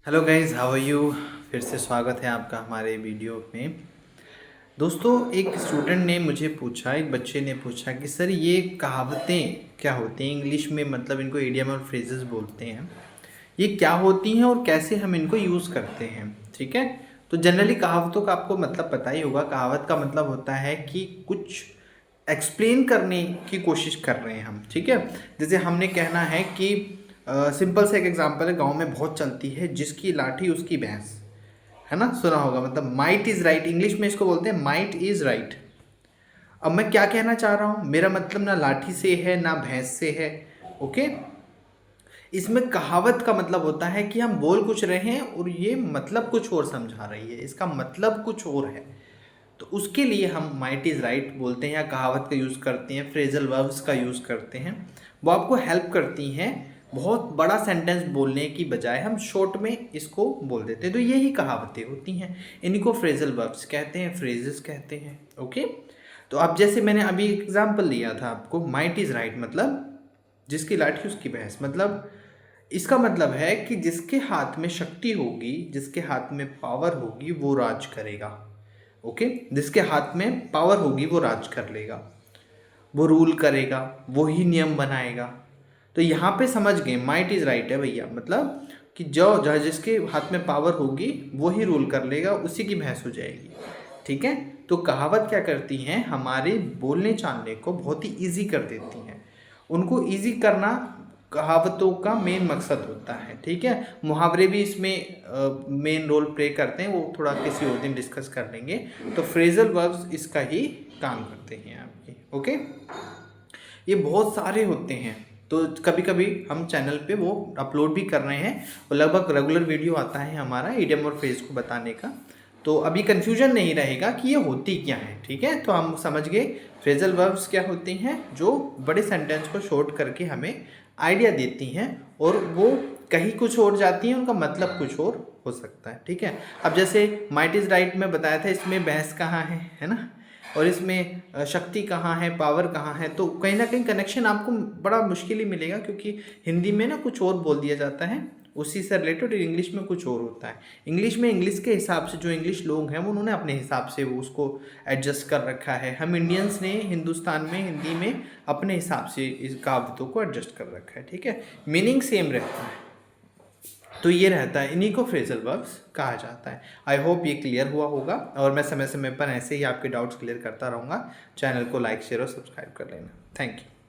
Hello guys, how are you. फिर से स्वागत है आपका हमारे वीडियो में। दोस्तों, एक स्टूडेंट ने मुझे पूछा, एक बच्चे ने पूछा कि सर ये कहावतें क्या होती हैं इंग्लिश में, मतलब इनको इडियम और फ्रेजेस बोलते हैं, ये क्या होती हैं और कैसे हम इनको यूज़ करते हैं। ठीक है, तो जनरली कहावतों का आपको मतलब पता ही होगा। कहावत का मतलब होता है कि कुछ एक्सप्लेन करने की कोशिश कर रहे हैं हम। ठीक है, जैसे हमने कहना है कि सिंपल सा एक एग्जांपल है, गांव में बहुत चलती है, जिसकी लाठी उसकी भैंस। है ना, सुना होगा, मतलब माइट इज राइट, इंग्लिश में इसको बोलते हैं माइट इज राइट। अब मैं क्या कहना चाह रहा हूँ, मेरा मतलब ना लाठी से है ना भैंस से है। ओके, इसमें कहावत का मतलब होता है कि हम बोल कुछ रहे हैं और ये मतलब कुछ और समझा रही है, इसका मतलब कुछ और है। तो उसके लिए हम माइट इज़ राइट बोलते हैं या कहावत का यूज़ करते हैं, फ्रेजल वर्ब्स का यूज़ करते हैं। वो आपको हेल्प करती हैं, बहुत बड़ा सेंटेंस बोलने की बजाय हम शॉर्ट में इसको बोल देते हैं। तो यही कहावतें होती हैं, इनको फ्रेजल वर्ब्स कहते हैं, फ्रेजेस कहते हैं। ओके, तो अब जैसे मैंने अभी एग्जाम्पल लिया था आपको, माइट इज़ राइट मतलब जिसकी लाठी उसकी भैंस, मतलब इसका मतलब है कि जिसके हाथ में शक्ति होगी, जिसके हाथ में पावर होगी, वो राज करेगा। ओके, जिसके हाथ में पावर होगी वो राज कर लेगा, वो रूल करेगा, वो ही नियम बनाएगा। तो यहाँ पे समझ गए, माइट इज राइट है भैया, मतलब कि जो जिसके हाथ में पावर होगी वो ही रूल कर लेगा, उसी की भैंस हो जाएगी। ठीक है, तो कहावत क्या करती हैं, हमारे बोलने चालने को बहुत ही ईजी कर देती हैं। उनको ईजी करना कहावतों का मेन मकसद होता है। ठीक है, मुहावरे भी इसमें मेन रोल प्ले करते हैं, वो थोड़ा किसी और दिन डिस्कस कर लेंगे। तो फ्रेजल वर्ब्स इसका ही काम करते हैं आपके। ओके, ये बहुत सारे होते हैं, तो कभी कभी हम चैनल पे वो अपलोड भी कर रहे हैं, और लगभग रेगुलर वीडियो आता है हमारा इडियम और फ्रेज को बताने का। तो अभी कन्फ्यूजन नहीं रहेगा कि ये होती क्या है। ठीक है, तो हम समझ गए फ्रेजल वर्ब्स क्या होती हैं, जो बड़े सेंटेंस को शॉर्ट करके हमें आइडिया देती हैं, और वो कहीं कुछ और जाती हैं, उनका मतलब कुछ और हो सकता है। ठीक है, अब जैसे माइट इज़ राइट में बताया था, इसमें भैंस कहाँ है ना, और इसमें शक्ति कहाँ है, पावर कहाँ है, तो कहीं ना कहीं कनेक्शन आपको बड़ा मुश्किल ही मिलेगा, क्योंकि हिंदी में ना कुछ और बोल दिया जाता है उसी से रिलेटेड, इंग्लिश में कुछ और होता है। इंग्लिश में इंग्लिश के हिसाब से जो इंग्लिश लोग हैं वो उन्होंने अपने हिसाब से वो उसको एडजस्ट कर रखा है। हम इंडियंस ने हिंदुस्तान में हिंदी में अपने हिसाब से इस कहावतों को एडजस्ट कर रखा है। ठीक है, मीनिंग सेम रहता है। तो ये रहता है, इन्हीं को फ्रेजल वर्ब्स कहा जाता है। आई होप ये क्लियर हुआ होगा, और मैं समय समय पर ऐसे ही आपके डाउट्स क्लियर करता रहूँगा। चैनल को लाइक शेयर और सब्सक्राइब कर लेना। Thank you.